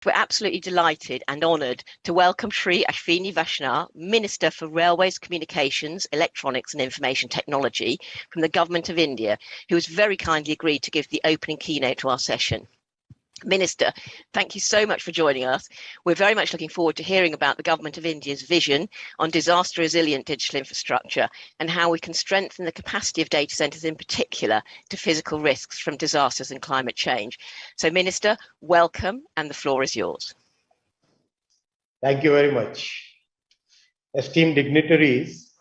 We're absolutely delighted and honoured to welcome Sri Ashwini Vaishnaw, Minister for Railways, Communications, Electronics and Information Technology from the Government of India, who has very kindly agreed to give the opening keynote to our session. Minister, thank you so much for joining us. We're very much looking forward to hearing about the Government of India's vision on disaster resilient digital infrastructure and how we can strengthen the capacity of data centres in particular to physical risks from disasters and climate change. So Minister, welcome, and the floor is yours. Thank you very much. Esteemed dignitaries,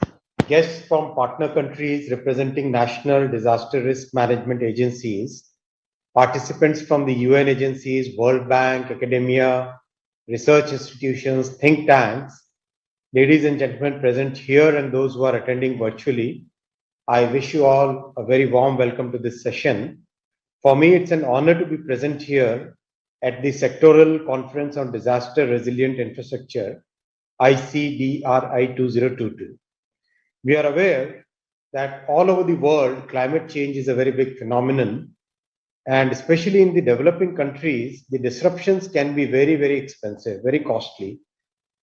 guests from partner countries representing national disaster risk management agencies, participants from the UN agencies, World Bank, academia, research institutions, think tanks, ladies and gentlemen present here and those who are attending virtually, I wish you all a very warm welcome to this session. For me, it's an honor to be present here at the Sectoral Conference on Disaster Resilient Infrastructure, ICDRI 2022. We are aware that all over the world, climate change is a very big phenomenon. And especially in the developing countries, the disruptions can be very, very expensive, very costly.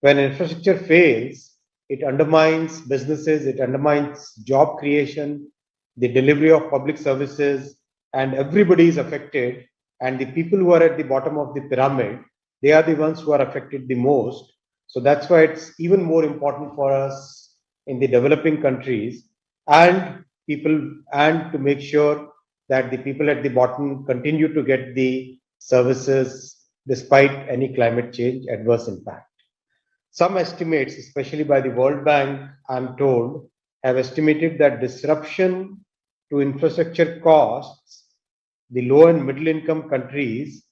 When infrastructure fails, it undermines businesses, it undermines job creation, the delivery of public services, and everybody is affected. And the people who are at the bottom of the pyramid, they are the ones who are affected the most. So that's why it's even more important for us in the developing countries and to make sure that the people at the bottom continue to get the services despite any climate change adverse impact. Some estimates, especially by the World Bank, I'm told, have estimated that disruption to infrastructure costs the low and middle income countries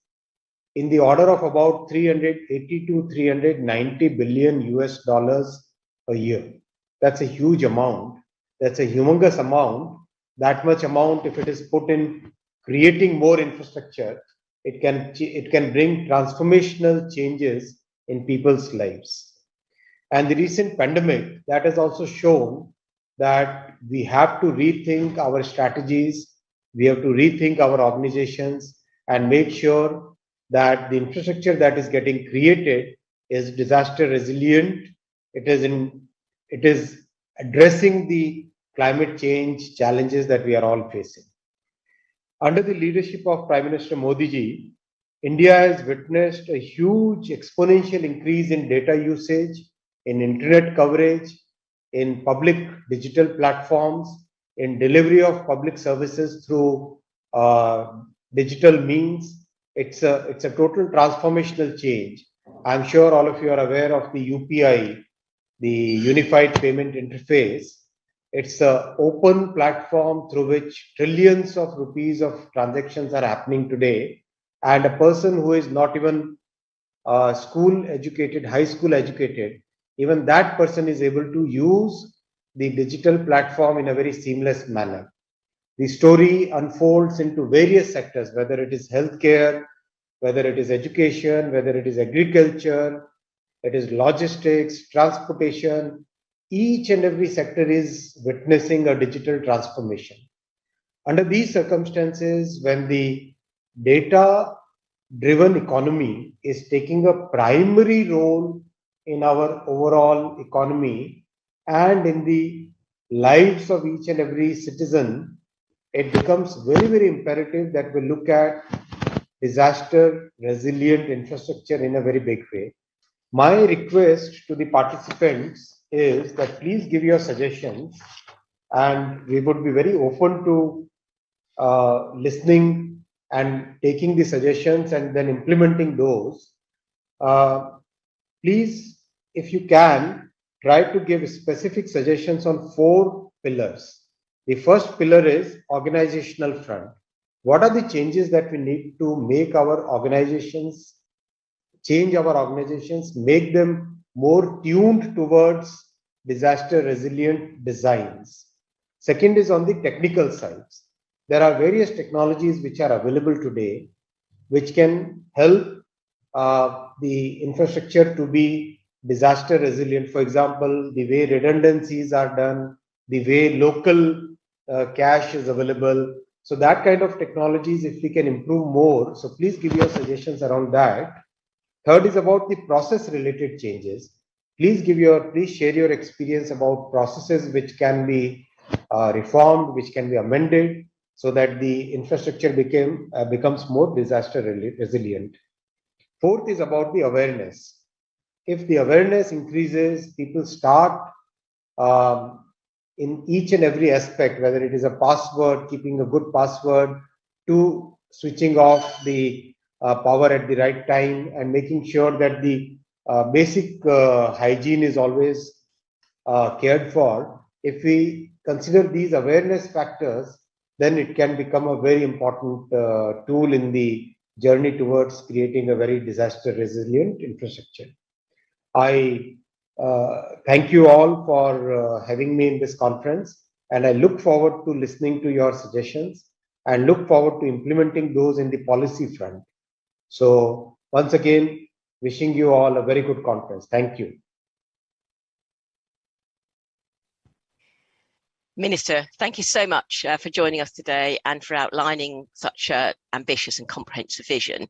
in the order of about 380 to 390 billion US dollars a year. That's a huge amount. That's a humongous amount. That much amount, if it is put in creating more infrastructure, it can bring transformational changes in people's lives. And the recent pandemic, that has also shown that we have to rethink our strategies, we have to rethink our organizations and make sure that the infrastructure that is getting created is disaster resilient. It is addressing the climate change challenges that we are all facing. Under the leadership of Prime Minister Modi ji, India has witnessed a huge exponential increase in data usage, in internet coverage, in public digital platforms, in delivery of public services through digital means. It's a total transformational change. I'm sure all of you are aware of the UPI, the Unified Payment Interface. It's an open platform through which trillions of rupees of transactions are happening today. And a person who is not even school educated, high school educated, even that person is able to use the digital platform in a very seamless manner. The story unfolds into various sectors, whether it is healthcare, whether it is education, whether it is agriculture, it is logistics, transportation. Each and every sector is witnessing a digital transformation. Under these circumstances, when the data-driven economy is taking a primary role in our overall economy and in the lives of each and every citizen, it becomes very, very imperative that we look at disaster resilient infrastructure in a very big way. My request to the participants is that please give your suggestions and we would be very open to listening and taking the suggestions and then implementing those. Please, if you can, try to give specific suggestions on 4 pillars. The first pillar is organizational front. What are the changes that we need to make our organizations, change our organizations, make them more tuned towards disaster resilient designs? Second is on the technical sides. There are various technologies which are available today, which can help the infrastructure to be disaster resilient. For example, the way redundancies are done, the way local cache is available. So that kind of technologies, if we can improve more, so please give your suggestions around that. Third is about the process related changes. Please share your experience about processes which can be reformed, which can be amended so that the infrastructure becomes more disaster resilient. Fourth is about the awareness. If the awareness increases, people start in each and every aspect, whether it is a password, keeping a good password, to switching off the power at the right time and making sure that the basic hygiene is always cared for. If we consider these awareness factors, then it can become a very important tool in the journey towards creating a very disaster resilient infrastructure. I thank you all for having me in this conference, and I look forward to listening to your suggestions and look forward to implementing those in the policy front. So once again, wishing you all a very good conference. Thank you. Minister, thank you so much for joining us today and for outlining such an ambitious and comprehensive vision.